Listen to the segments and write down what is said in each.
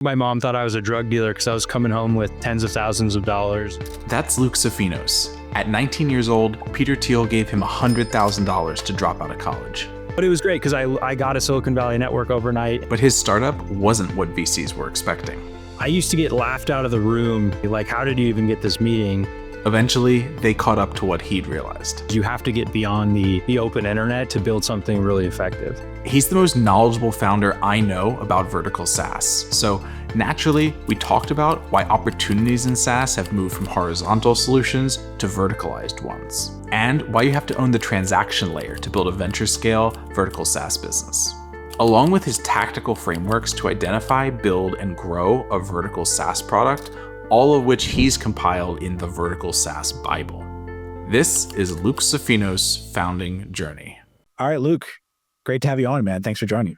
My mom thought I was a drug dealer because I was coming home with tens of thousands of dollars. That's Luke Sophinos. At 19 years old, Peter Thiel gave him $100,000 to drop out of college. But it was great because I got a Silicon Valley network overnight. But his startup wasn't what VCs were expecting. I used to get laughed out of the room. Like, how did you even get this meeting? Eventually, they caught up to what he'd realized. You have to get beyond the open internet to build something really effective. He's the most knowledgeable founder I know about vertical SaaS. So naturally, we talked about why opportunities in SaaS have moved from horizontal solutions to verticalized ones, and why you have to own the transaction layer to build a venture scale vertical SaaS business. Along with his tactical frameworks to identify, build, and grow a vertical SaaS product, all of which he's compiled in the Vertical SaaS Bible. This is Luke Sophinos' founding journey. All right, Luke, great to have you on, man. Thanks for joining.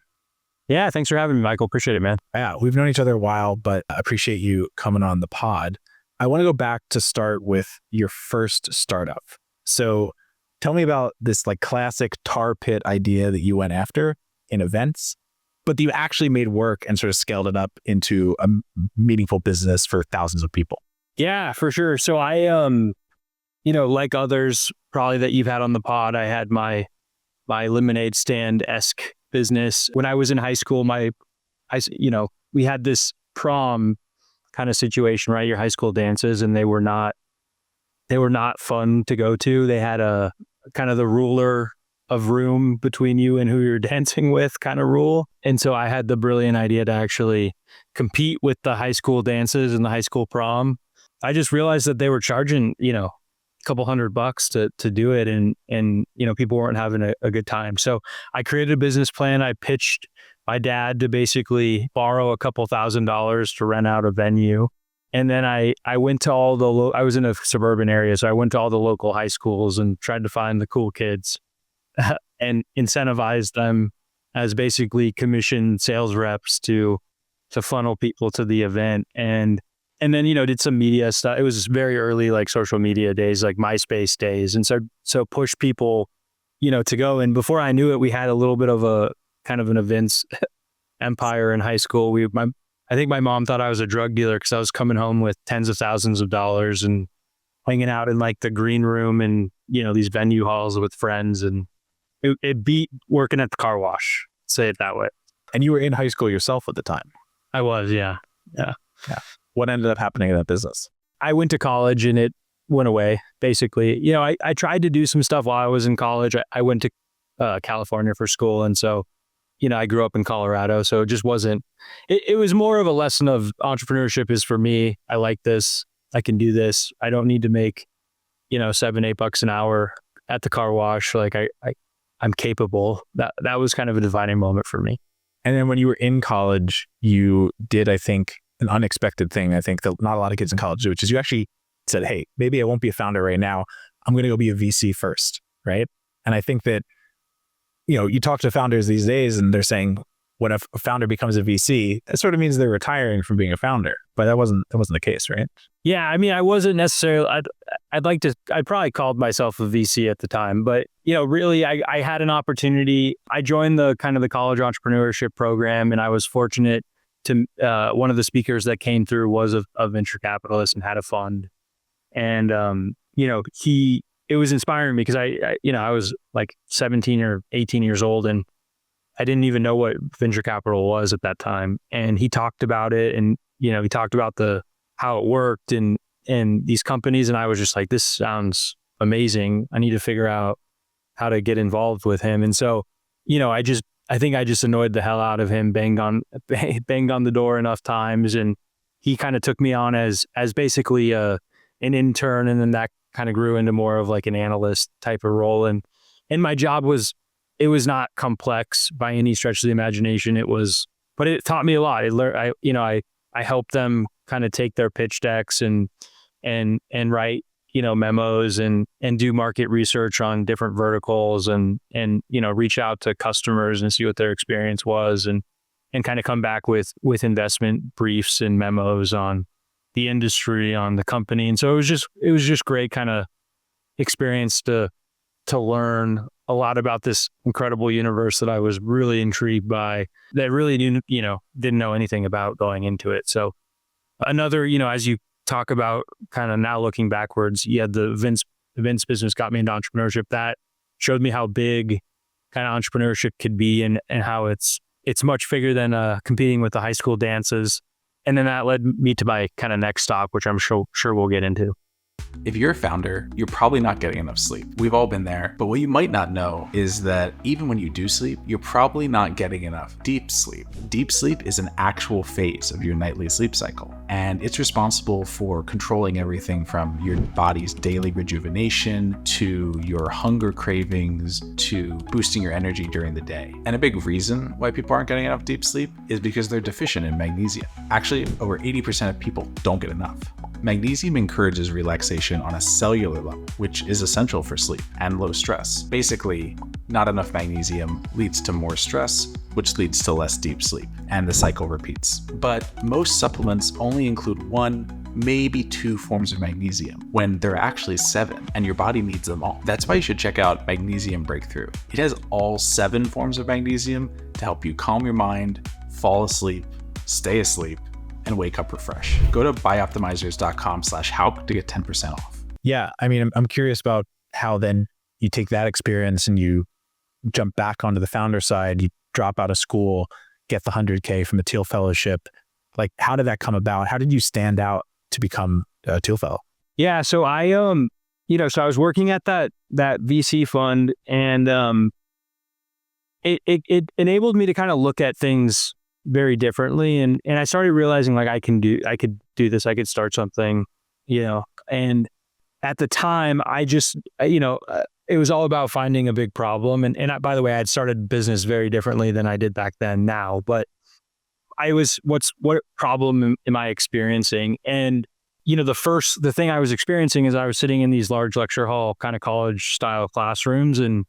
Yeah, thanks for having me, Michael. Appreciate it, man. Yeah, we've known each other a while, but I appreciate you coming on the pod. I want to go back to start with your first startup. So tell me about this like classic tar pit idea that you went after in events, but you actually made work and sort of scaled it up into a meaningful business for thousands of people. Yeah, for sure. So I, like others probably that you've had on the pod, I had my lemonade stand-esque business. When I was in high school, we had this prom kind of situation, right? Your high school dances, and they were not fun to go to. They had a kind of the ruler of room between you and who you're dancing with kind of rule. And so I had the brilliant idea to actually compete with the high school dances and the high school prom. I just realized that they were charging, a couple $100 to do it. And people weren't having a good time. So I created a business plan. I pitched my dad to basically borrow a couple $1,000s to rent out a venue. And then I went to I was in a suburban area. So I went to all the local high schools and tried to find the cool kids and incentivized them as basically commissioned sales reps to funnel people to the event. And then, did some media stuff. It was very early, like social media days, like MySpace days. And so push people, to go. And before I knew it, we had a little bit of a kind of an events empire in high school. I think my mom thought I was a drug dealer because I was coming home with tens of thousands of dollars and hanging out in like the green room and, these venue halls with friends. And it beat working at the car wash, say it that way. And you were in high school yourself at the time. I was, yeah. What ended up happening in that business? I went to college and it went away, basically. I tried to do some stuff while I was in college. I went to California for school. And so, I grew up in Colorado. So it just wasn't, it was more of a lesson of entrepreneurship is for me. I like this. I can do this. I don't need to make, $7-8 an hour at the car wash. Like I'm capable. That was kind of a defining moment for me. And then when you were in college, you did, I think, an unexpected thing, I think that not a lot of kids in college do, which is you actually said, hey, maybe I won't be a founder right now. I'm going to go be a VC first, right? And I think that, you talk to founders these days and they're saying when a founder becomes a VC, that sort of means they're retiring from being a founder. But that wasn't the case, right? Yeah, I wasn't necessarily, I probably called myself a VC at the time, but really I had an opportunity. I joined the college entrepreneurship program and I was fortunate to, one of the speakers that came through was a venture capitalist and had a fund. And, it was inspiring because I was like 17 or 18 years old and I didn't even know what venture capital was at that time. And he talked about it and, he talked about how it worked and these companies. And I was just like, this sounds amazing. I need to figure out how to get involved with him. And so, I think I just annoyed the hell out of him, banged on the door enough times. And he kind of took me on as basically an intern. And then that kind of grew into more of like an analyst type of role. And my job was not complex by any stretch of the imagination. But it taught me a lot. I helped them kind of take their pitch decks and write, memos and do market research on different verticals and reach out to customers and see what their experience was and kind of come back with investment briefs and memos on the industry, on the company. And so it was just great kind of experience to learn a lot about this incredible universe that I was really intrigued by, that really didn't know anything about going into it. So another, as you talk about kind of now looking backwards, you had the events business got me into entrepreneurship. That showed me how big kind of entrepreneurship could be, and how it's much bigger than competing with the high school dances. And then that led me to my kind of next stop, which I'm sure we'll get into. If you're a founder, you're probably not getting enough sleep. We've all been there. But what you might not know is that even when you do sleep, you're probably not getting enough deep sleep. Deep sleep is an actual phase of your nightly sleep cycle, and it's responsible for controlling everything from your body's daily rejuvenation to your hunger cravings to boosting your energy during the day. And a big reason why people aren't getting enough deep sleep is because they're deficient in magnesium. Actually, over 80% of people don't get enough. Magnesium encourages relaxation on a cellular level, which is essential for sleep and low stress. Basically, not enough magnesium leads to more stress, which leads to less deep sleep, and the cycle repeats. But most supplements only include 1, maybe 2 forms of magnesium, when there are actually 7, and your body needs them all. That's why you should check out Magnesium Breakthrough. It has all 7 forms of magnesium to help you calm your mind, fall asleep, stay asleep, and wake up refreshed. Go to buyoptimizers.com/Hauck to get 10% off. Yeah. I mean, I'm curious about how then you take that experience and you jump back onto the founder side, you drop out of school, get the 100K from the Thiel Fellowship. Like, how did that come about? How did you stand out to become a Thiel Fellow? Yeah. So I, so I was working at that VC fund, and it enabled me to kind of look at things very differently. And I started realizing like I could do this, I could start something, and at the time I just, it was all about finding a big problem. And by the way, I had started business very differently than I did back then now, but what problem am I experiencing? And, the thing I was experiencing is I was sitting in these large lecture hall kind of college style classrooms, and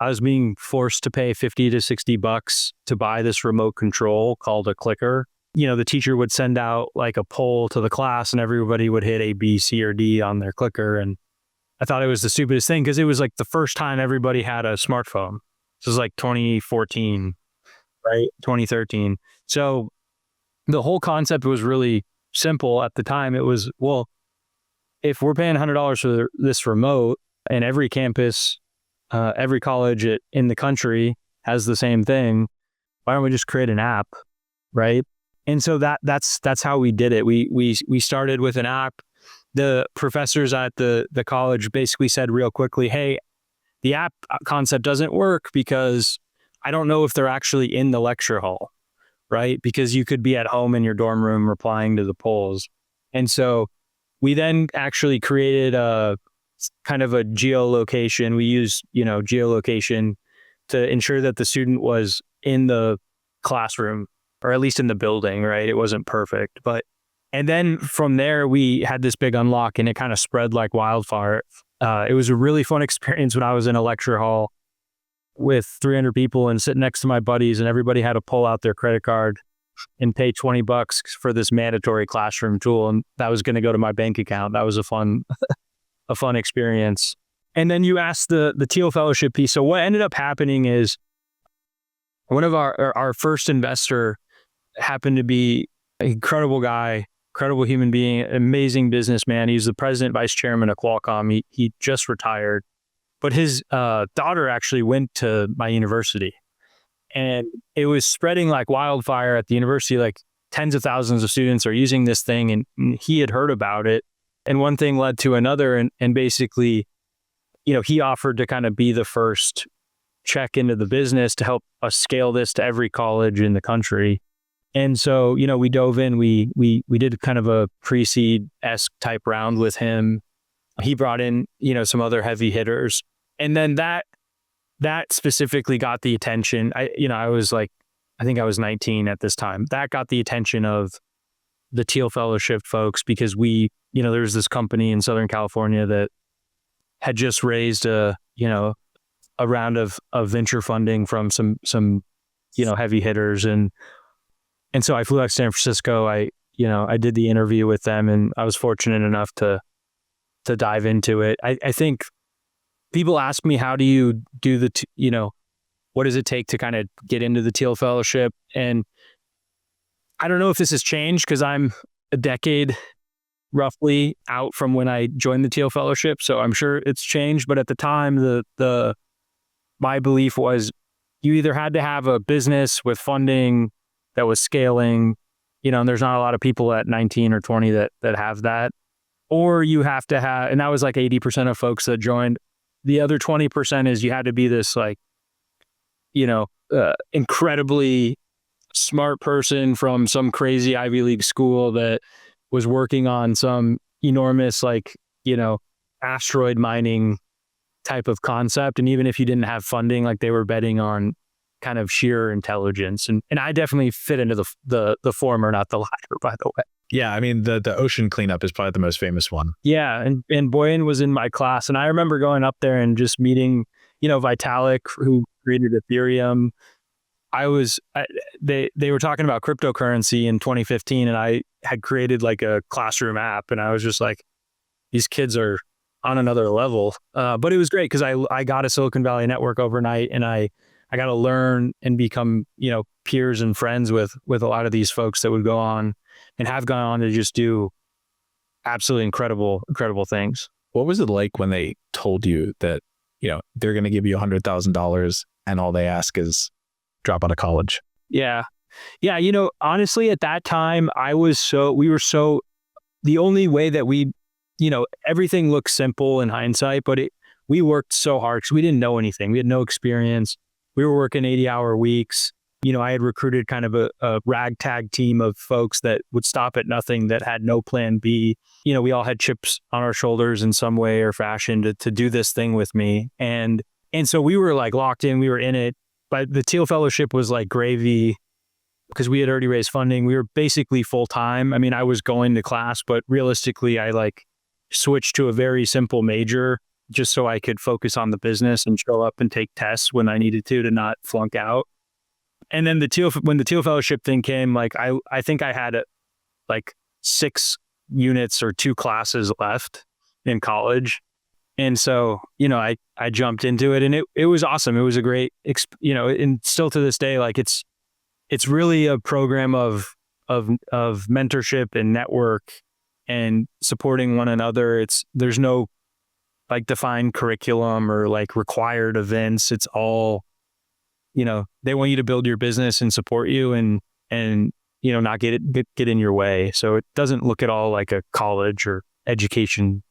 I was being forced to pay $50 to $60 to buy this remote control called a clicker. The teacher would send out like a poll to the class, and everybody would hit A, B, C, or D on their clicker. And I thought it was the stupidest thing because it was like the first time everybody had a smartphone. This was like 2014, right? 2013. So the whole concept was really simple at the time. It was, well, if we're paying $100 for this remote, and every campus, every college in the country has the same thing, why don't we just create an app, right? And so that's how we did it. We started with an app. The professors at the college basically said real quickly, hey, the app concept doesn't work because I don't know if they're actually in the lecture hall, right? Because you could be at home in your dorm room replying to the polls. And so we then actually created a kind of a geolocation. We use, geolocation to ensure that the student was in the classroom, or at least in the building, right? It wasn't perfect, and then from there we had this big unlock, and it kind of spread like wildfire. It was a really fun experience when I was in a lecture hall with 300 people and sitting next to my buddies, and everybody had to pull out their credit card and pay $20 for this mandatory classroom tool. And that was going to go to my bank account. That was a fun experience. And then you asked the Thiel Fellowship piece. So what ended up happening is one of our first investor happened to be an incredible guy, incredible human being, amazing businessman. He's the president, vice chairman of Qualcomm. He just retired, but his daughter actually went to my university, and it was spreading like wildfire at the university. Like tens of thousands of students are using this thing, and he had heard about it. And one thing led to another, and basically, he offered to kind of be the first check into the business to help us scale this to every college in the country. And so, we dove in, we did kind of a pre-seed-esque type round with him. He brought in, some other heavy hitters. And then that specifically got the attention. I think I was 19 at this time. That got the attention of the Thiel Fellowship folks, because there was this company in Southern California that had just raised a round of venture funding from some heavy hitters. And so I flew out to San Francisco. I did the interview with them, and I was fortunate enough to dive into it. I think people ask me, how do you do what does it take to kind of get into the Thiel Fellowship? And I don't know if this has changed because I'm a decade roughly out from when I joined the Thiel Fellowship. So I'm sure it's changed. But at the time, my belief was you either had to have a business with funding that was scaling, and there's not a lot of people at 19 or 20 that have that, or you have to have, and that was like 80% of folks that joined. The other 20% is you had to be this like, incredibly smart person from some crazy Ivy League school that was working on some enormous, like, asteroid mining type of concept. And even if you didn't have funding, like they were betting on kind of sheer intelligence. And I definitely fit into the former, not the latter, by the way. Yeah, I mean, the ocean cleanup is probably the most famous one. Yeah, and Boyan was in my class, and I remember going up there and just meeting, Vitalik, who created Ethereum. They were talking about cryptocurrency in 2015, and I had created like a classroom app, and I was just like, these kids are on another level. But it was great because I got a Silicon Valley network overnight, and I got to learn and become, peers and friends with a lot of these folks that would go on and have gone on to just do absolutely incredible things. What was it like when they told you that, they're going to give you $100,000 and all they ask is drop out of college? Yeah. Yeah. Honestly, at that time, the only way that we, everything looks simple in hindsight, but we worked so hard because we didn't know anything. We had no experience. We were working 80-hour weeks. I had recruited kind of a ragtag team of folks that would stop at nothing, that had no plan B. We all had chips on our shoulders in some way or fashion to do this thing with me. And so we were like locked in, we were in it. But the Thiel Fellowship was like gravy because we had already raised funding. We were basically full time. I mean, I was going to class, but realistically, I like switched to a very simple major just so I could focus on the business and show up and take tests when I needed to not flunk out. And then when the Thiel Fellowship thing came, like I think I had like 6 units or 2 classes left in college. And so, I jumped into it, and it was awesome. It was a great, and still to this day, like it's really a program of mentorship and network and supporting one another. There's no like defined curriculum or like required events. It's all, they want you to build your business and support you and not get in your way. So it doesn't look at all like a college or education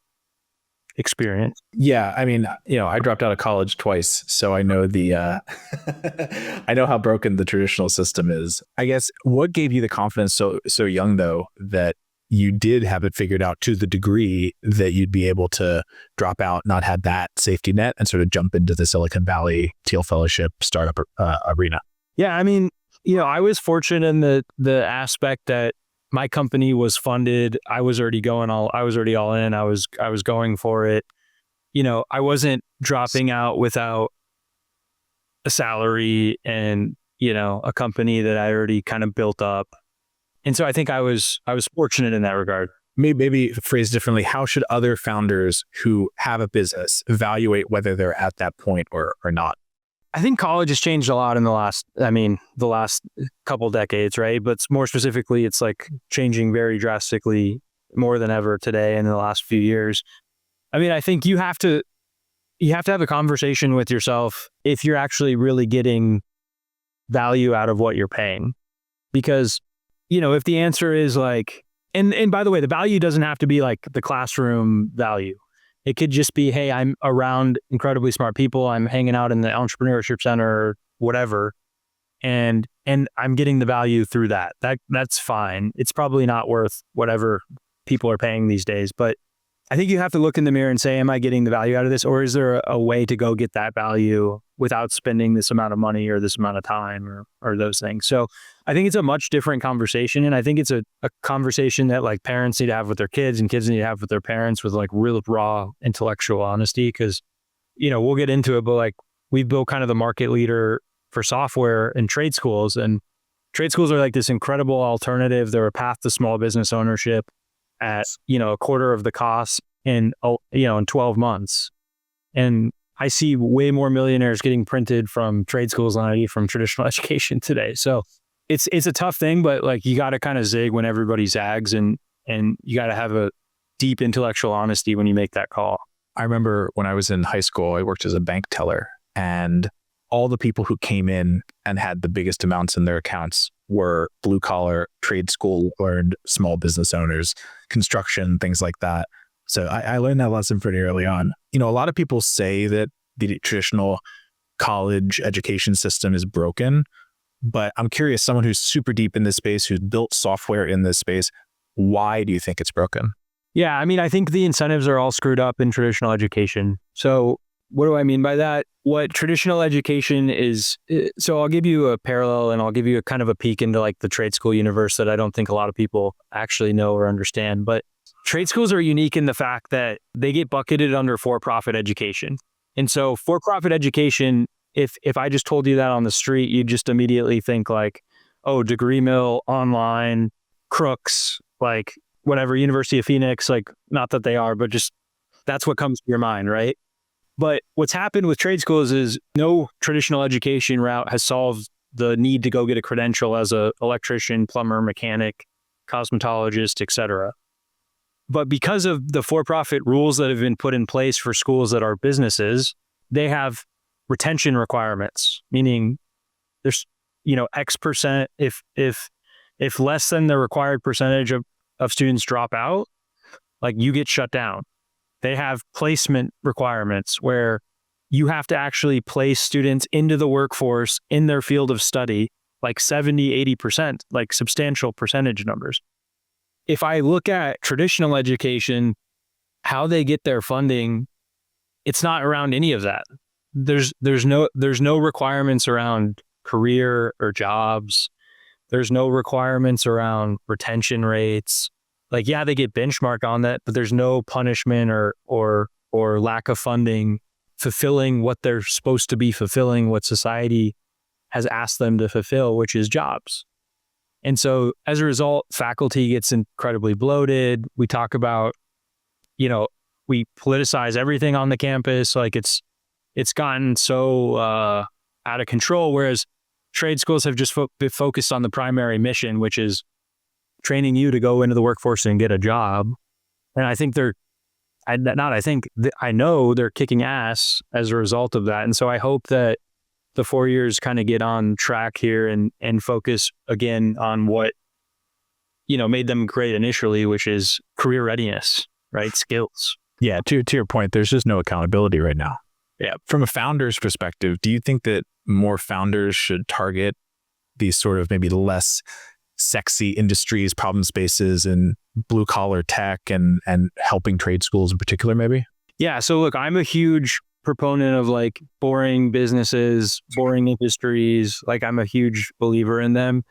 experience. Yeah, I mean, I dropped out of college twice, so I know I know how broken the traditional system is. I guess what gave you the confidence so young though that you did have it figured out to the degree that you'd be able to drop out, not have that safety net, and sort of jump into the Silicon Valley Thiel Fellowship startup arena? Yeah, I mean, I was fortunate in the aspect that my company was funded. I was already all in. I was going for it. I wasn't dropping out without a salary and, a company that I already kind of built up. And so I think I was fortunate in that regard. Maybe phrased differently, how should other founders who have a business evaluate whether they're at that point or not? I think college has changed a lot in the last couple decades, right? But more specifically, it's like changing very drastically more than ever today in the last few years. I mean, I think you have to have a conversation with yourself if you're actually really getting value out of what you're paying. Because, if the answer is like, and by the way, the value doesn't have to be like the classroom value. It could just be, hey, I'm around incredibly smart people. I'm hanging out in the entrepreneurship center or whatever. And I'm getting the value through that. That's fine. It's probably not worth whatever people are paying these days. But I think you have to look in the mirror and say, am I getting the value out of this? Or is there a way to go get that value without spending this amount of money or this amount of time or those things? So I think it's a much different conversation. And I think it's a conversation that like parents need to have with their kids and kids need to have with their parents with like real raw intellectual honesty. Because, we'll get into it, but like we've built kind of the market leader for software in trade schools. And trade schools are like this incredible alternative. They're a path to small business ownership at, a quarter of the cost in 12 months. And I see way more millionaires getting printed from trade schools than I do from traditional education today. So it's a tough thing, but like you got to kind of zig when everybody zags, and you got to have a deep intellectual honesty when you make that call. I remember when I was in high school, I worked as a bank teller, and all the people who came in and had the biggest amounts in their accounts were blue collar, trade school learned small business owners, construction, things like that. So I learned that lesson pretty early on. You know, a lot of people say that the traditional college education system is broken, but I'm curious, someone who's super deep in this space, who's built software in this space, why do you think it's broken? Yeah, I mean, I think the incentives are all screwed up in traditional education. So what do I mean by that? What traditional education is, so I'll give you a parallel and I'll give you a kind of a peek into like the trade school universe that I don't think a lot of people actually know or understand. But trade schools are unique in the fact that they get bucketed under for-profit education. And so for-profit education, if I just told you that on the street, you'd just immediately think like, oh, Degree Mill, online, Crooks, like whatever, University of Phoenix, like not that they are, but just that's what comes to your mind, right? But what's happened with trade schools is no traditional education route has solved the need to go get a credential as a electrician, plumber, mechanic, cosmetologist, etc. But because of the for-profit rules that have been put in place for schools that are businesses, they have retention requirements, meaning there's, X percent, if less than the required percentage of students drop out, like you get shut down. They have placement requirements where you have to actually place students into the workforce in their field of study, like 70, 80%, like substantial percentage numbers. If I look at traditional education, how they get their funding, it's not around any of that. There's no requirements around career or jobs. There's no requirements around retention rates. Like, yeah, they get benchmarked on that, but there's no punishment or lack of funding fulfilling what they're supposed to be fulfilling, what society has asked them to fulfill, which is jobs. And so as a result, faculty gets incredibly bloated. We talk about, we politicize everything on the campus. Like it's gotten so out of control, whereas trade schools have just been focused on the primary mission, which is training you to go into the workforce and get a job. And I think I know they're kicking ass as a result of that. And so I hope that the 4 years kind of get on track here and focus again on what, made them great initially, which is career readiness, right? Skills. Yeah. To your point, there's just no accountability right now. Yeah. From a founder's perspective, do you think that more founders should target these sort of maybe less sexy industries, problem spaces, and blue collar tech and helping trade schools in particular, maybe? Yeah. So look, I'm a huge proponent of like boring businesses, boring industries. Like I'm a huge believer in them.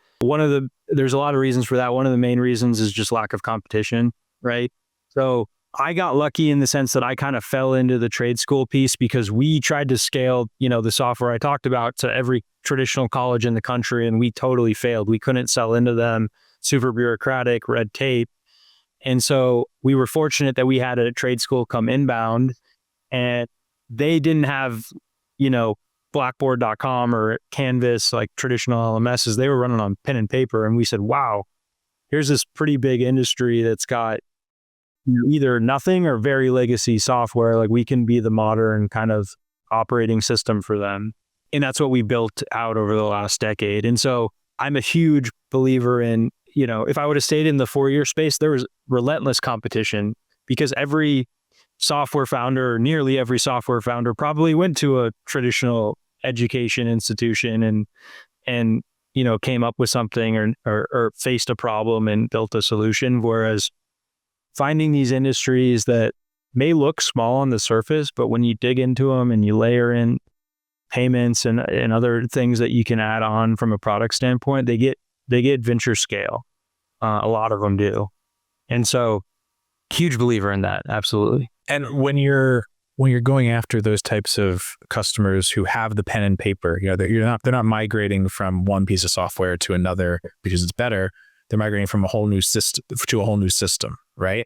There's a lot of reasons for that. One of the main reasons is just lack of competition, right? So I got lucky in the sense that I kind of fell into the trade school piece because we tried to scale, the software I talked about to every traditional college in the country, and we totally failed. We couldn't sell into them, super bureaucratic, red tape. And so we were fortunate that we had a trade school come inbound, and they didn't have, Blackboard.com or Canvas, like traditional LMSs. They were running on pen and paper. And we said, wow, here's this pretty big industry that's got either nothing or very legacy software. Like we can be the modern kind of operating system for them. And that's what we built out over the last decade. And so I'm a huge believer in, if I would have stayed in the 4-year space, there was relentless competition because every software founder, or nearly every software founder, probably went to a traditional education institution and came up with something or faced a problem and built a solution. Whereas finding these industries that may look small on the surface, but when you dig into them and you layer in payments and other things that you can add on from a product standpoint, they get venture scale. A lot of them do. And so huge believer in that. Absolutely. And when you're going after those types of customers who have the pen and paper, they're not migrating from one piece of software to another because it's better. They're migrating from a whole new system to a whole new system, right?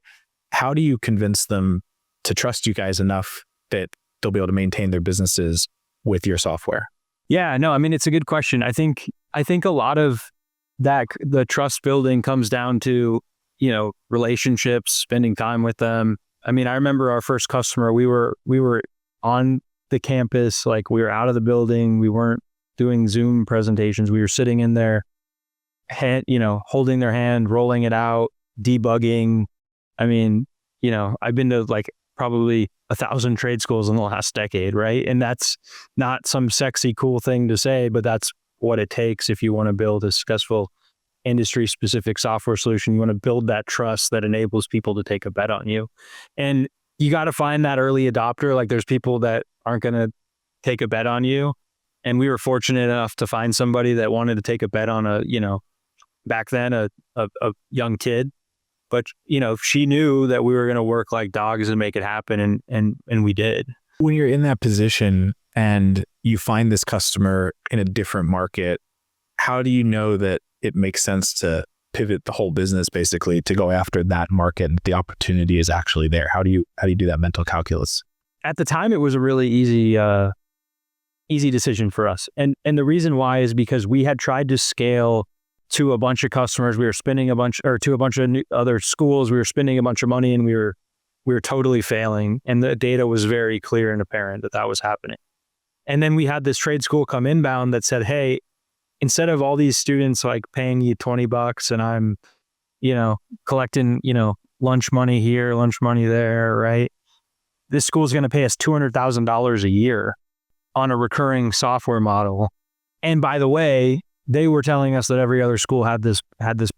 How do you convince them to trust you guys enough that they'll be able to maintain their businesses with your software? Yeah, no, I mean, it's a good question. I think a lot of that, the trust building comes down to, relationships, spending time with them. I mean, I remember our first customer, we were on the campus, like we were out of the building. We weren't doing Zoom presentations. We were sitting in there, holding their hand, rolling it out, debugging. I mean, I've been to like probably 1,000 trade schools in the last decade, right? And that's not some sexy, cool thing to say, but that's what it takes if you want to build a successful industry-specific software solution. You want to build that trust that enables people to take a bet on you. And you got to find that early adopter. Like there's people that aren't going to take a bet on you. And we were fortunate enough to find somebody that wanted to take a bet on back then, a young kid. But, she knew that we were going to work like dogs and make it happen. And we did. When you're in that position and you find this customer in a different market, how do you know that it makes sense to pivot the whole business basically to go after that market and the opportunity is actually there? How do you do that mental calculus? At the time, it was a really easy decision for us. And the reason why is because we had tried to scale to a bunch of customers. We were spending to a bunch of other schools. We were spending a bunch of money and we were totally failing. And the data was very clear and apparent that was happening. And then we had this trade school come inbound that said, hey, instead of all these students like paying you $20 and I'm, collecting, lunch money here, lunch money there, right? This school is going to pay us $200,000 a year on a recurring software model. And by the way, they were telling us that every other school had this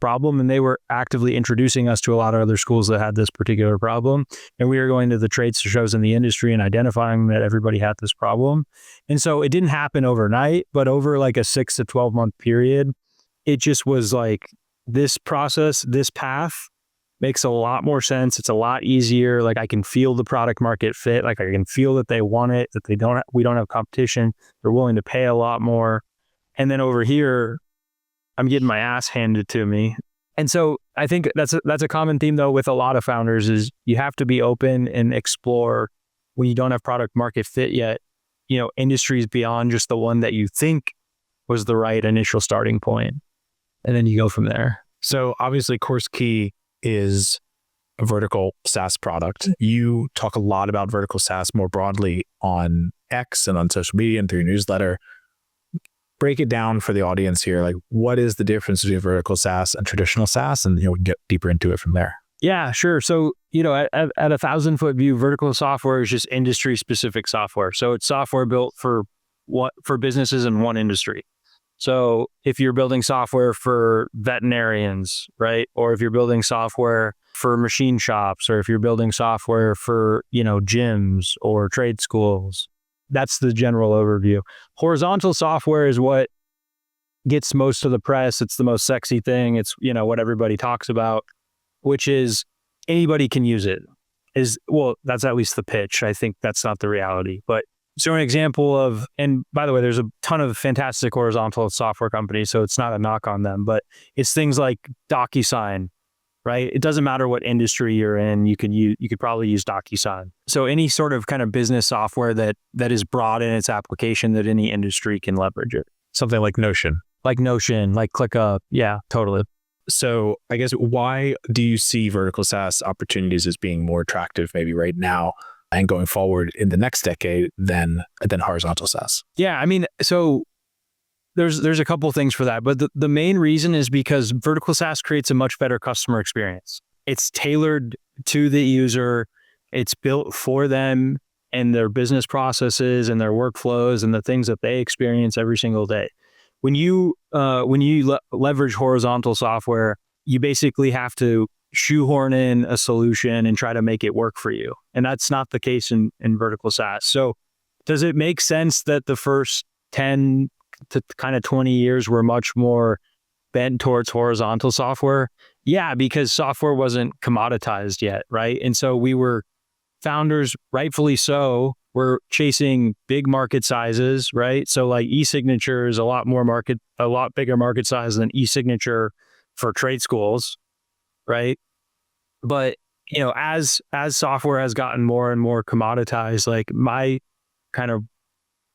problem, and they were actively introducing us to a lot of other schools that had this particular problem. And we were going to the trade shows in the industry and identifying that everybody had this problem. And so it didn't happen overnight, but over like a 6 to 12 month period, it just was like this process, this path makes a lot more sense. It's a lot easier. Like I can feel the product market fit. Like I can feel that they want it, that we don't have competition. They're willing to pay a lot more. And then over here, I'm getting my ass handed to me. And so I think that's a common theme though with a lot of founders is you have to be open and explore when you don't have product market fit yet, industries beyond just the one that you think was the right initial starting point. And then you go from there. So obviously CourseKey is a vertical SaaS product. You talk a lot about vertical SaaS more broadly on X and on social media and through your newsletter. Break it down for the audience here. Like, what is the difference between vertical SaaS and traditional SaaS? And we can get deeper into it from there. Yeah, sure. So, at a 1,000-foot view, vertical software is just industry-specific software. So it's software built for businesses in one industry. So if you're building software for veterinarians, right? Or if you're building software for machine shops, or if you're building software for, gyms or trade schools, that's the general overview. Horizontal software is what gets most of the press. It's the most sexy thing. It's, what everybody talks about, which is anybody can use it. That's at least the pitch. I think that's not the reality. But so an example of, and by the way, there's a ton of fantastic horizontal software companies, so it's not a knock on them, but it's things like DocuSign, right? It doesn't matter what industry you're in, you could probably use DocuSign. So any sort of kind of business software that is broad in its application that any industry can leverage it. Something like Notion. Like ClickUp. Yeah, totally. So I guess why do you see vertical SaaS opportunities as being more attractive maybe right now and going forward in the next decade than horizontal SaaS? Yeah, I mean, so there's a couple things for that, but the main reason is because vertical SaaS creates a much better customer experience. It's tailored to the user. It's built for them and their business processes and their workflows and the things that they experience every single day. When you leverage horizontal software, you basically have to shoehorn in a solution and try to make it work for you. And that's not the case in vertical SaaS. So does it make sense that the first 10 to kind of 20 years were much more bent towards horizontal software? Yeah, because software wasn't commoditized yet, right? And so founders, rightfully so, were chasing big market sizes, right? So like e-signature is a lot bigger market size than e-signature for trade schools, right? But as software has gotten more and more commoditized, like my kind of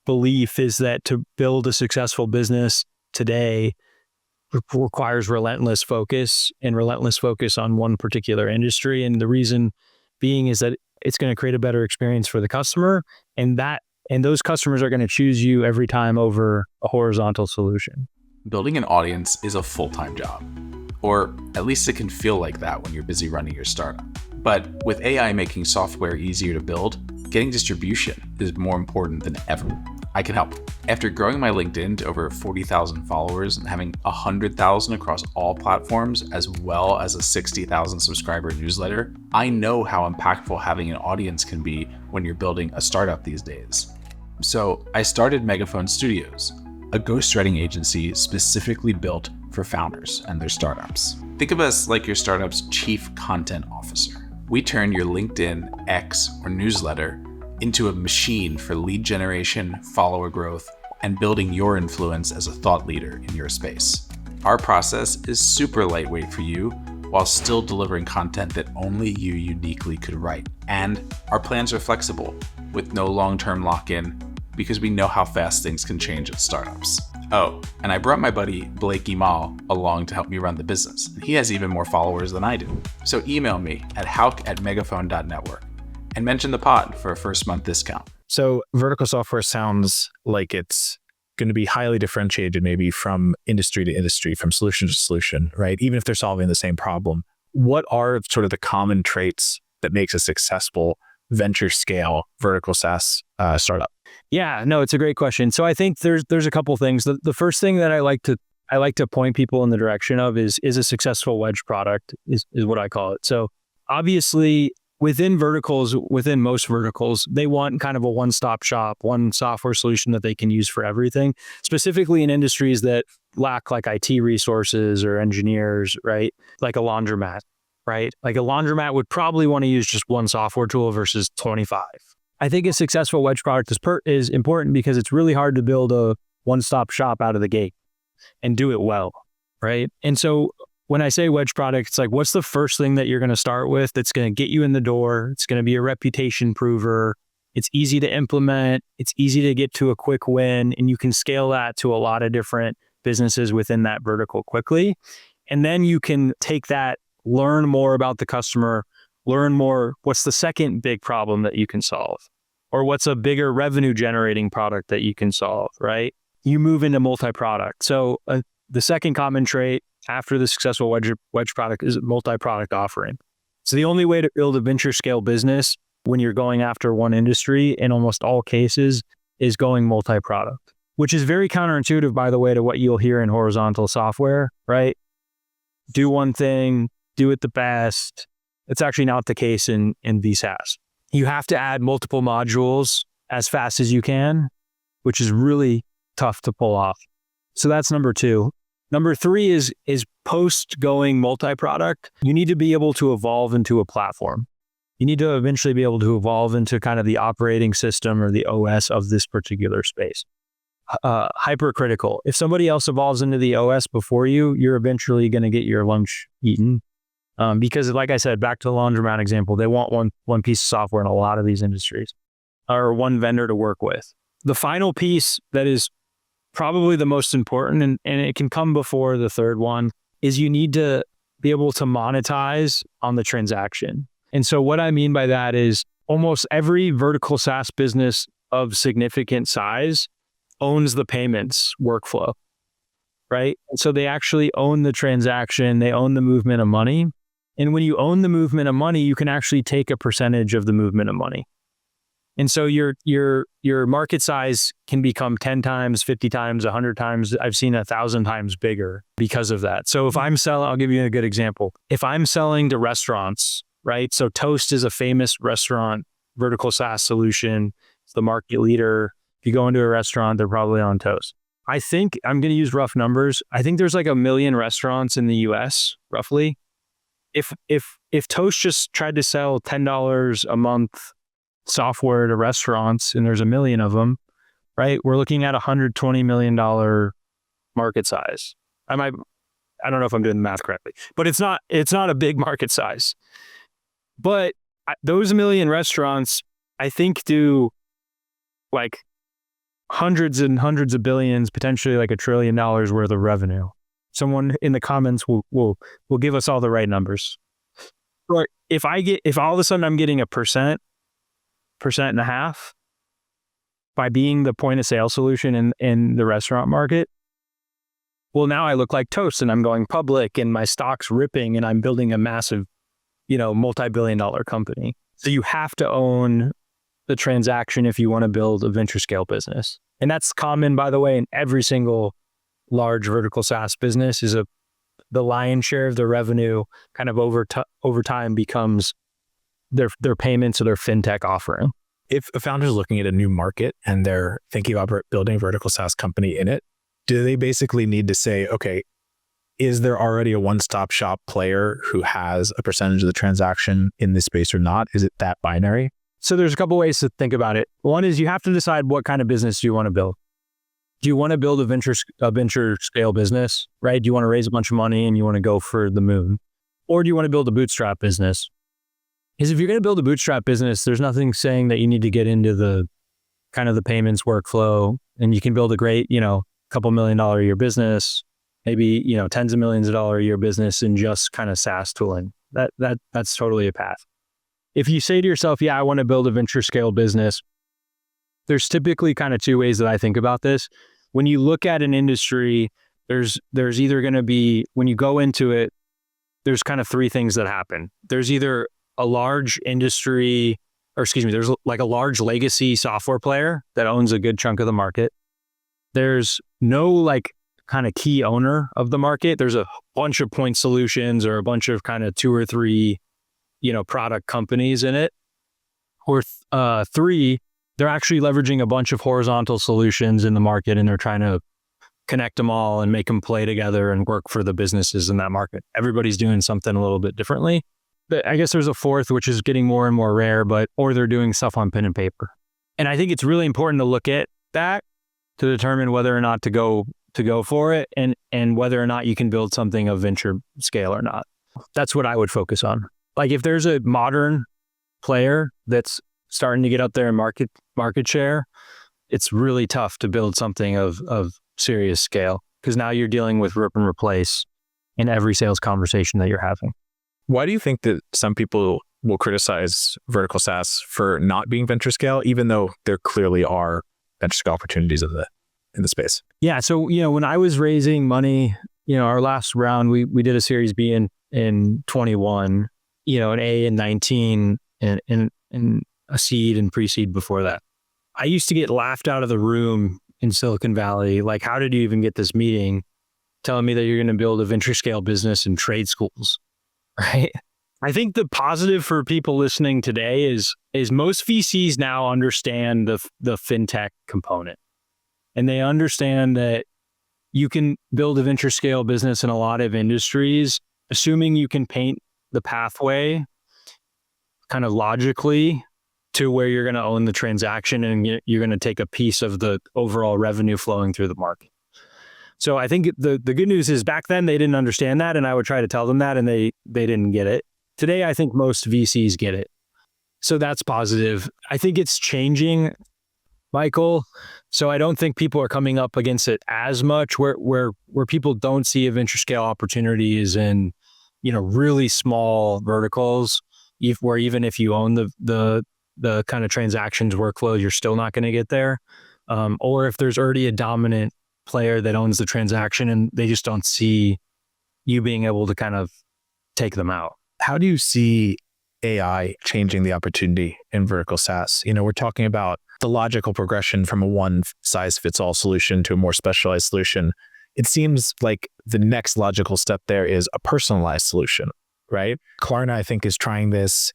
belief is that to build a successful business today requires relentless focus on one particular industry. And the reason being is that it's going to create a better experience for the customer, and those customers are going to choose you every time over a horizontal solution. Building an audience is a full-time job, or at least it can feel like that when you're busy running your startup. But with AI making software easier to build, getting distribution is more important than ever. I can help. After growing my LinkedIn to over 40,000 followers and having 100,000 across all platforms, as well as a 60,000 subscriber newsletter, I know how impactful having an audience can be when you're building a startup these days. So I started Megaphone Studios, a ghostwriting agency specifically built for founders and their startups. Think of us like your startup's chief content officer. We turn your LinkedIn, X, or newsletter into a machine for lead generation, follower growth, and building your influence as a thought leader in your space. Our process is super lightweight for you while still delivering content that only you uniquely could write. And our plans are flexible with no long-term lock-in because we know how fast things can change at startups. Oh, and I brought my buddy Blake Emal along to help me run the business. He has even more followers than I do. So email me at hauk@megaphone.network and mention the pod for a first month discount. So vertical software sounds like it's going to be highly differentiated maybe from industry to industry, from solution to solution, right? Even if they're solving the same problem. What are sort of the common traits that makes a successful venture scale vertical SaaS startup? Yeah, no, it's a great question. So I think there's a couple things. The first thing that I like to point people in the direction of is a successful wedge product is what I call it. So obviously within most verticals, they want kind of a one-stop shop, one software solution that they can use for everything, specifically in industries that lack like IT resources or engineers, right? Like a laundromat, right? Like a laundromat would probably want to use just one software tool versus 25. I think a successful wedge product is important because it's really hard to build a one-stop shop out of the gate and do it well, right? And so when I say wedge product, it's like, what's the first thing that you're going to start with that's going to get you in the door? It's going to be a reputation prover. It's easy to implement. It's easy to get to a quick win, and you can scale that to a lot of different businesses within that vertical quickly. And then you can take that, learn more about the customer, learn more. What's the second big problem that you can solve? Or what's a bigger revenue generating product that you can solve, right? You move into multi-product. So the second common trait after the successful wedge product is multi-product offering. So the only way to build a venture scale business when you're going after one industry in almost all cases is going multi-product, which is very counterintuitive, by the way, to what you'll hear in horizontal software, right? Do one thing, do it the best. It's actually not the case in SaaS. You have to add multiple modules as fast as you can, which is really tough to pull off. So that's number two. Number three is post going multi-product. You need to be able to evolve into a platform. You need to eventually be able to evolve into kind of the operating system or the OS of this particular space. Hypercritical. If somebody else evolves into the OS before you, you're eventually going to get your lunch eaten. Because like I said, back to the laundromat example, they want one piece of software in a lot of these industries or one vendor to work with. The final piece that is probably the most important, and it can come before the third one, is you need to be able to monetize on the transaction. And so what I mean by that is almost every vertical SaaS business of significant size owns the payments workflow, right? And so they actually own the transaction, they own the movement of money. And when you own the movement of money, you can actually take a percentage of the movement of money. And so your market size can become 10 times, 50 times, 100 times. I've seen 1,000 times bigger because of that. So if I'm selling, I'll give you a good example. If I'm selling to restaurants, right? So Toast is a famous restaurant vertical SaaS solution. It's the market leader. If you go into a restaurant, they're probably on Toast. I think I'm going to use rough numbers. I think there's like 1 million restaurants in the US, roughly. If Toast just tried to sell $10 a month software to restaurants, and there's 1 million of them, right? We're looking at $120 million market size. I don't know if I'm doing the math correctly, but it's not a big market size. But those 1 million restaurants, I think, do like hundreds and hundreds of billions, potentially like $1 trillion worth of revenue. Someone in the comments will give us all the right numbers. Or if all of a sudden I'm getting a percent and a half by being the point of sale solution in the restaurant market, well, now I look like toast and I'm going public and my stock's ripping and I'm building a massive, multi-billion-dollar company. So you have to own the transaction if you want to build a venture scale business. And that's common, by the way, in every single large vertical SaaS business is the lion's share of the revenue kind of over time becomes their payments or their fintech offering. If a founder is looking at a new market and they're thinking about building a vertical SaaS company in it, do they basically need to say, okay, is there already a one-stop shop player who has a percentage of the transaction in this space or not? Is it that binary? So there's a couple ways to think about it. One is you have to decide what kind of business do you want to build. Do you want to build a venture scale business, right? Do you want to raise a bunch of money and you want to go for the moon? Or do you want to build a bootstrap business? Because if you're going to build a bootstrap business, there's nothing saying that you need to get into the kind of the payments workflow, and you can build a great, couple $1 million a year business, maybe, tens of millions of dollars a year business in just kind of SaaS tooling. That's totally a path. If you say to yourself, yeah, I want to build a venture scale business, there's typically kind of two ways that I think about this. When you look at an industry, there's either going to be, when you go into it, there's kind of three things that happen. There's either a large industry, there's like a large legacy software player that owns a good chunk of the market. There's no like kind of key owner of the market. There's a bunch of point solutions or a bunch of kind of 2 or 3, product companies in it. Or three, they're actually leveraging a bunch of horizontal solutions in the market and they're trying to connect them all and make them play together and work for the businesses in that market. Everybody's doing something a little bit differently. But I guess there's a fourth, which is getting more and more rare, or they're doing stuff on pen and paper. And I think it's really important to look at that to determine whether or not to go for it and whether or not you can build something of venture scale or not. That's what I would focus on. Like if there's a modern player that's starting to get up there in market share, it's really tough to build something of serious scale because now you're dealing with rip and replace in every sales conversation that you're having. Why do you think that some people will criticize vertical SaaS for not being venture scale, even though there clearly are venture scale opportunities in the space? Yeah. So, when I was raising money, our last round, we did a Series B in 21, an A in 19 and a seed and pre-seed before that. I used to get laughed out of the room in Silicon Valley. Like, how did you even get this meeting telling me that you're going to build a venture scale business in trade schools? Right. I think the positive for people listening today is most VCs now understand the fintech component, and they understand that you can build a venture scale business in a lot of industries, assuming you can paint the pathway kind of logically to where you're going to own the transaction and you're going to take a piece of the overall revenue flowing through the market. So I think the good news is back then they didn't understand that, and I would try to tell them that, and they didn't get it. Today, I think most VCs get it. So that's positive. I think it's changing, Michael. So I don't think people are coming up against it as much. Where people don't see a venture scale opportunity is in, really small verticals, where even if you own the kind of transactions workflow, you're still not going to get there. Or if there's already a dominant player that owns the transaction and they just don't see you being able to kind of take them out. How do you see AI changing the opportunity in vertical SaaS? We're talking about the logical progression from a one-size-fits-all solution to a more specialized solution. It seems like the next logical step there is a personalized solution, right? Klarna, I think, is trying this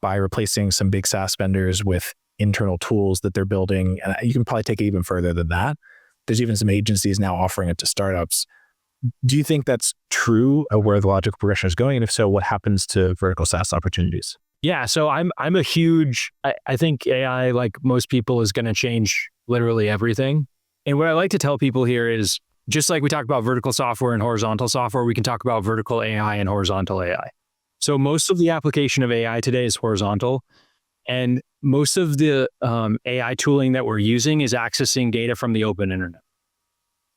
by replacing some big SaaS vendors with internal tools that they're building. And you can probably take it even further than that. There's even some agencies now offering it to startups. Do you think that's true of where the logical progression is going? And if so, what happens to vertical SaaS opportunities? Yeah, so I think AI, like most people, is going to change literally everything. And what I like to tell people here is, just like we talk about vertical software and horizontal software, we can talk about vertical AI and horizontal AI. So most of the application of AI today is horizontal. And most of the AI tooling that we're using is accessing data from the open internet.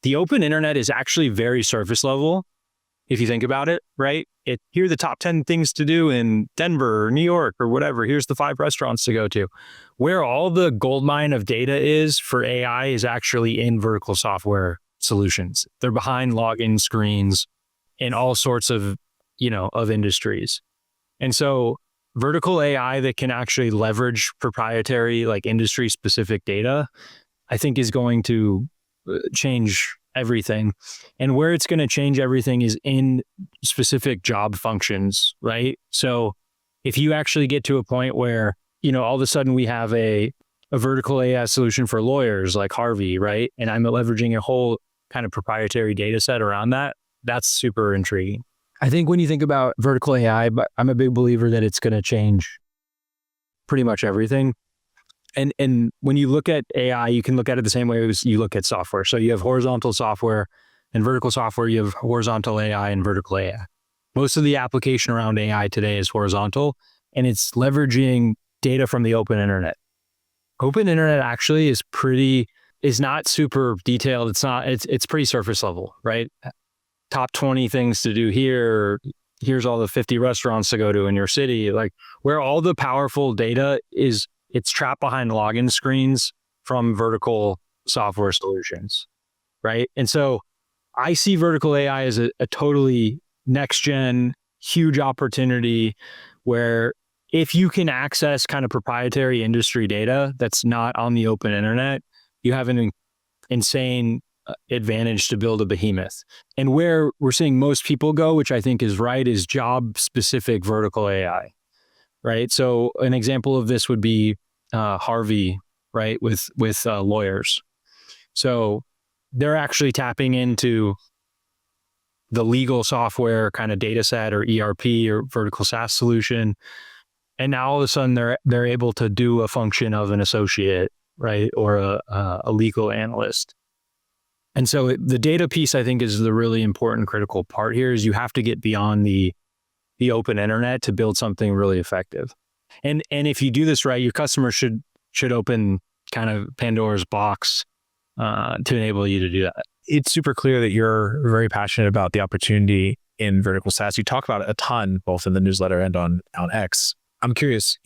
The open internet is actually very surface level, if you think about it, right? Here are the top 10 things to do in Denver or New York or whatever. Here's the 5 restaurants to go to. Where all the goldmine of data is for AI is actually in vertical software solutions. They're behind login screens in all sorts of, of industries. And so vertical AI that can actually leverage proprietary, like industry specific data, I think is going to change everything. And where it's going to change everything is in specific job functions, right? So if you actually get to a point where, all of a sudden we have a vertical AI solution for lawyers like Harvey, right? And I'm leveraging a whole kind of proprietary data set around that, that's super intriguing. I think when you think about vertical AI, but I'm a big believer that it's going to change pretty much everything. And when you look at AI, you can look at it the same way as you look at software. So you have horizontal software and vertical software. You have horizontal AI and vertical AI. Most of the application around AI today is horizontal, and it's leveraging data from the open internet. Open internet actually is not super detailed. It's pretty surface level, right? Top 20 things to do here. Here's all the 50 restaurants to go to in your city. Like where all the powerful data is, it's trapped behind login screens from vertical software solutions, right? And so I see vertical AI as a totally next gen, huge opportunity where if you can access kind of proprietary industry data that's not on the open internet, you have an insane advantage to build a behemoth. And where we're seeing most people go, which I think is right, is job specific vertical AI, right? So an example of this would be Harvey, right? With lawyers. So they're actually tapping into the legal software kind of data set or ERP or vertical SaaS solution. And now all of a sudden they're able to do a function of an associate, right? Or a legal analyst. And so the data piece, I think, is the really important critical part here is you have to get beyond the open internet to build something really effective. And if you do this right, your customers should open kind of Pandora's box to enable you to do that. It's super clear that you're very passionate about the opportunity in vertical SaaS. You talk about it a ton, both in the newsletter and on X. I'm curious,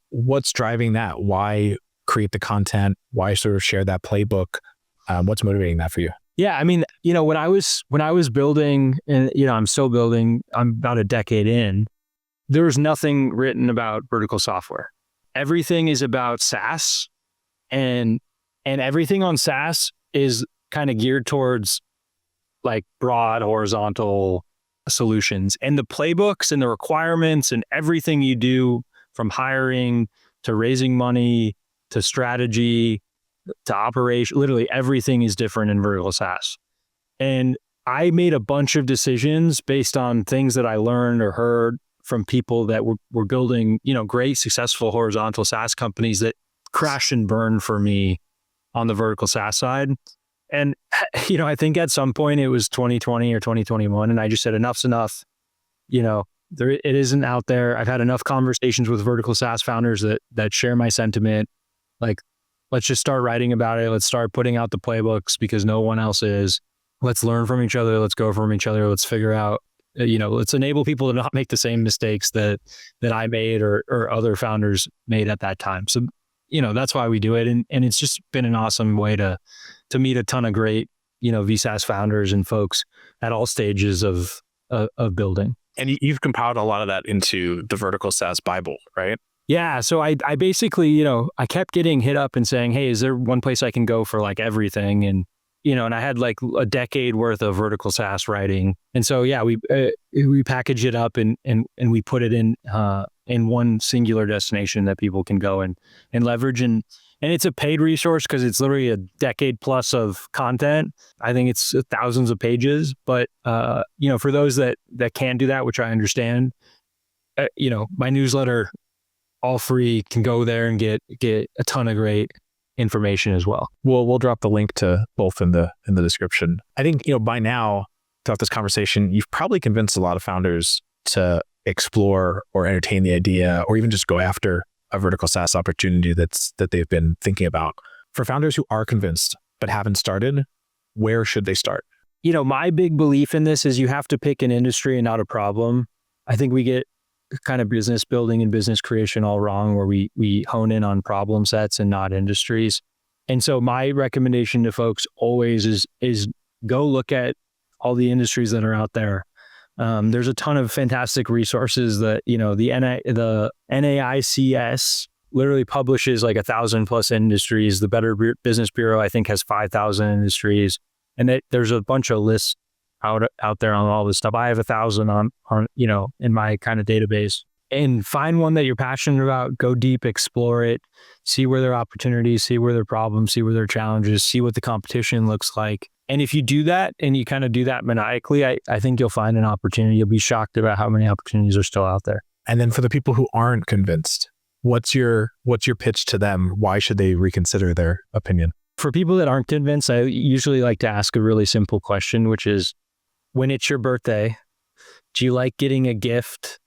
what's driving that? Why create the content? Why sort of share that playbook? What's motivating that for you? Yeah, I mean, when I was building, and I'm still building, I'm about a decade in, there was nothing written about vertical software. Everything is about SaaS, and everything on SaaS is kind of geared towards like broad horizontal solutions. And the playbooks and the requirements and everything you do from hiring to raising money to strategy to operation, literally everything is different in vertical SaaS. And I made a bunch of decisions based on things that I learned or heard from people that were building, great, successful horizontal SaaS companies that crashed and burned for me on the vertical SaaS side. And, I think at some point it was 2020 or 2021, and I just said, enough's enough. It isn't out there. I've had enough conversations with vertical SaaS founders that share my sentiment. Like, let's just start writing about it. Let's start putting out the playbooks because no one else is. Let's learn from each other. Let's go from each other. Let's figure out, let's enable people to not make the same mistakes that I made or other founders made at that time. So, that's why we do it. And it's just been an awesome way to meet a ton of great, VSaaS founders and folks at all stages of building. And you've compiled a lot of that into the vertical SaaS Bible, right? Yeah. So I basically, I kept getting hit up and saying, hey, is there one place I can go for like everything? And, and I had like a decade worth of vertical SaaS writing. And so, yeah, we package it up and we put it in one singular destination that people can go and leverage. And it's a paid resource because it's literally a decade plus of content. I think it's thousands of pages, but, for those that can't do that, which I understand, my newsletter, all free, can go there and get a ton of great information as well. We'll drop the link to both in the description. I think, by now, throughout this conversation, you've probably convinced a lot of founders to explore or entertain the idea or even just go after a vertical SaaS opportunity that they've been thinking about. For founders who are convinced but haven't started, where should they start? My big belief in this is you have to pick an industry and not a problem. I think we get kind of business building and business creation all wrong, where we hone in on problem sets and not industries. And so my recommendation to folks always is go look at all the industries that are out there. There's a ton of fantastic resources that, the NAICS literally publishes like 1,000+ industries. The Better Business Bureau, I think, has 5,000 industries. And there's a bunch of lists out there on all this stuff. I have 1,000 on in my kind of database. And find one that you're passionate about, go deep, explore it, see where there are opportunities, see where there are problems, see where there are challenges, see what the competition looks like. And if you do that and you kind of do that maniacally, I think you'll find an opportunity. You'll be shocked about how many opportunities are still out there. And then for the people who aren't convinced, what's your pitch to them? Why should they reconsider their opinion? For people that aren't convinced, I usually like to ask a really simple question, which is, when it's your birthday, do you like getting a gift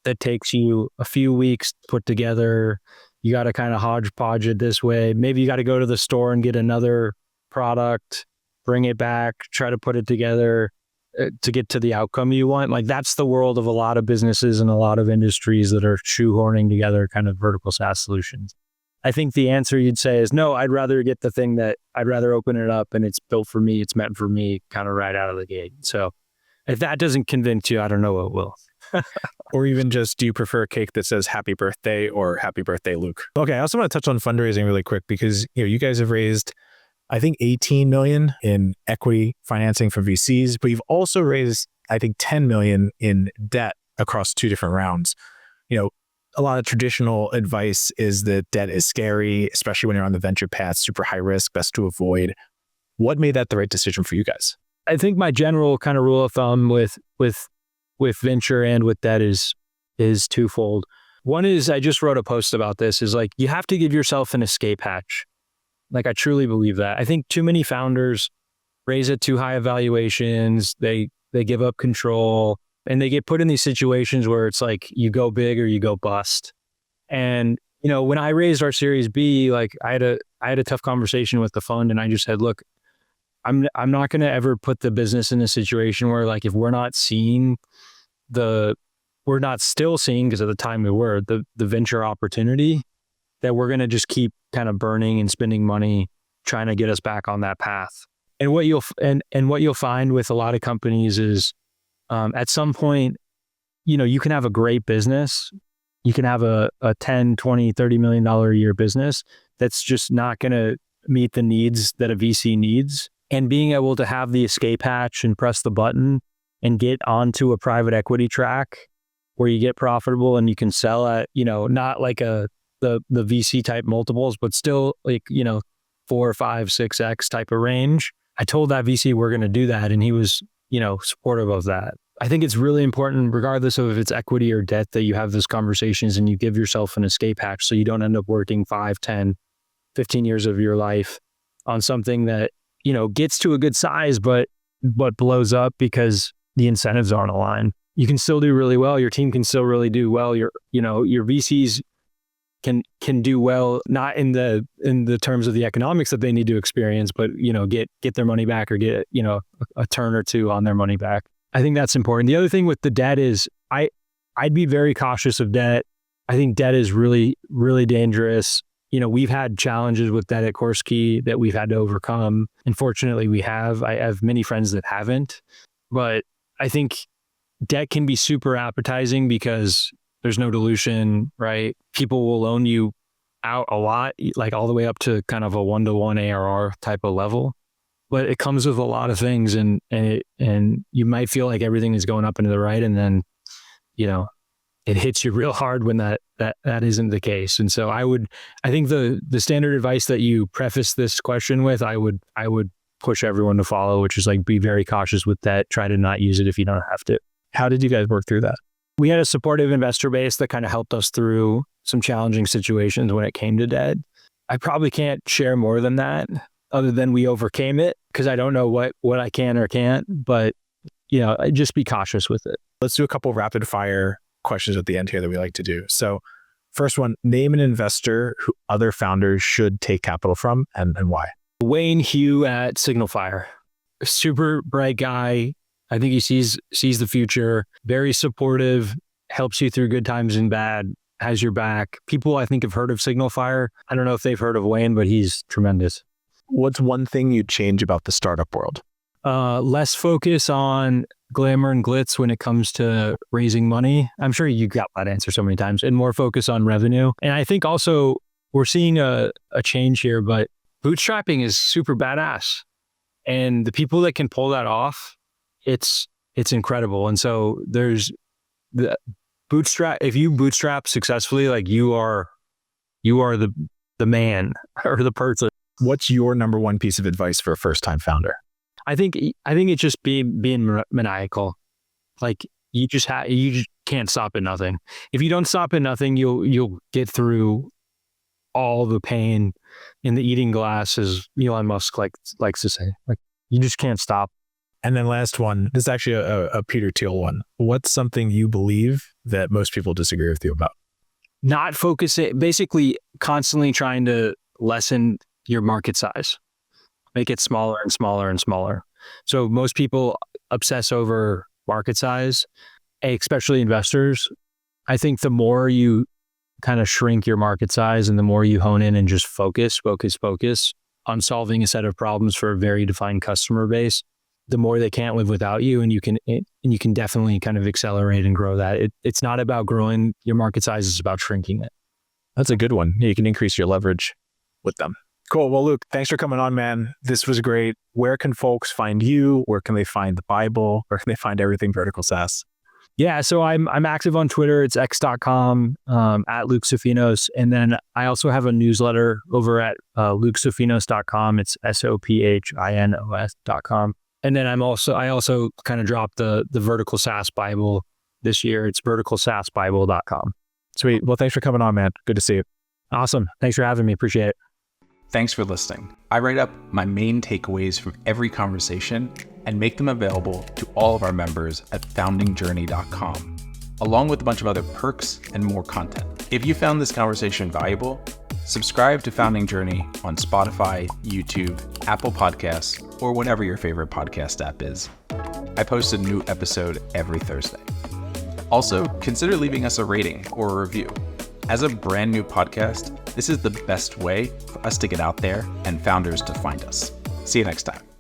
that takes you a few weeks to put together? You got to kind of hodgepodge it this way. Maybe you got to go to the store and get another product, bring it back, try to put it together to get to the outcome you want. Like, that's the world of a lot of businesses and a lot of industries that are shoehorning together kind of vertical SaaS solutions. I think the answer you'd say is, no, I'd rather get the thing that I'd rather open it up and it's built for me, it's meant for me, kind of right out of the gate. So if that doesn't convince you, I don't know what will. Or even just, do you prefer a cake that says happy birthday or happy birthday, Luke? Okay, I also want to touch on fundraising really quick, because you guys have raised, I think, 18 million in equity financing from VCs, but you've also raised, I think, 10 million in debt across 2 different rounds. A lot of traditional advice is that debt is scary, especially when you're on the venture path, super high risk, best to avoid. What made that the right decision for you guys? I think my general kind of rule of thumb with venture and with debt is twofold. One is, I just wrote a post about this, is like, you have to give yourself an escape hatch. Like, I truly believe that. I think too many founders raise at too high valuations. They give up control, and they get put in these situations where it's like, you go big or you go bust. And, when I raised our Series B, like, I had a tough conversation with the fund, and I just said, look, I'm not going to ever put the business in a situation where, like, if we're not still seeing, because at the time we were, the venture opportunity, that we're going to just keep kind of burning and spending money trying to get us back on that path. And what you'll find with a lot of companies is, at some point, you can have a great business. You can have a $10, $20, $30 million a year business that's just not going to meet the needs that a VC needs. And being able to have the escape hatch and press the button and get onto a private equity track where you get profitable and you can sell at, not like the VC type multiples, but still like, 4, 5, 6x type of range. I told that VC we're going to do that, and he was, supportive of that. I think it's really important, regardless of if it's equity or debt, that you have those conversations and you give yourself an escape hatch so you don't end up working 5, 10, 15 years of your life on something that, gets to a good size, but blows up because the incentives aren't aligned. You can still do really well. Your team can still really do well. Your VCs can do well, not in the terms of the economics that they need to experience, but, get their money back or get, a turn or two on their money back. I think that's important. The other thing with the debt is I'd be very cautious of debt. I think debt is really, really dangerous. We've had challenges with debt at CourseKey that we've had to overcome. And fortunately, we have. I have many friends that haven't. But I think debt can be super appetizing because there's no dilution, right? People will loan you out a lot, like all the way up to kind of a 1-to-1 ARR type of level. But it comes with a lot of things, and you might feel like everything is going up and to the right, and then, it hits you real hard when that isn't the case. And so I think the standard advice that you preface this question with, I would push everyone to follow, which is like, be very cautious with that. Try to not use it if you don't have to. How did you guys work through that? We had a supportive investor base that kind of helped us through some challenging situations when it came to debt. I probably can't share more than that, other than we overcame it, because I don't know what I can or can't, but just be cautious with it. Let's do a couple rapid fire questions at the end here that we like to do. So First one, name an investor who other founders should take capital from and why. Wayne Hugh at Signalfire. Super bright guy. I think he sees the future. Very supportive, helps you through good times and bad, has your back. People I think have heard of Signalfire. I don't know if they've heard of Wayne, but he's tremendous. What's one thing you'd change about the startup world? Less focus on glamour and glitz when it comes to raising money. I'm sure you got that answer so many times, and more focus on revenue. And I think also we're seeing a change here, but bootstrapping is super badass. And the people that can pull that off, it's incredible. And so there's the bootstrap. If you bootstrap successfully, like you are the man or the person. What's your number one piece of advice for a first-time founder? I think it's just being maniacal. Like you just can't stop at nothing. If you don't stop at nothing, you'll get through all the pain in the eating glass, as Elon Musk likes to say. Like you just can't stop. And then last one, this is actually a Peter Thiel one. What's something you believe that most people disagree with you about? Not focusing, basically constantly trying to lessen your market size. Make it smaller and smaller and smaller. So most people obsess over market size, especially investors. I think the more you kind of shrink your market size and the more you hone in and just focus on solving a set of problems for a very defined customer base, the more they can't live without you, and you can definitely kind of accelerate and grow that. It's not about growing your market size, it's about shrinking it. That's a good one. You can increase your leverage with them. Cool. Well, Luke, thanks for coming on, man. This was great. Where can folks find you? Where can they find the Bible? Where can they find everything Vertical SaaS? Yeah, so I'm active on Twitter. It's x.com, at Luke Sophinos. And then I also have a newsletter over at lukesophinos.com. It's SOPHINOS.com. And then I also kind of dropped the Vertical SaaS Bible this year. It's verticalsaasbible.com. Sweet. Well, thanks for coming on, man. Good to see you. Awesome. Thanks for having me. Appreciate it. Thanks for listening. I write up my main takeaways from every conversation and make them available to all of our members at foundingjourney.com, along with a bunch of other perks and more content. If you found this conversation valuable, subscribe to Founding Journey on Spotify, YouTube, Apple Podcasts, or whatever your favorite podcast app is. I post a new episode every Thursday. Also, consider leaving us a rating or a review. As a brand new podcast, this is the best way for us to get out there and founders to find us. See you next time.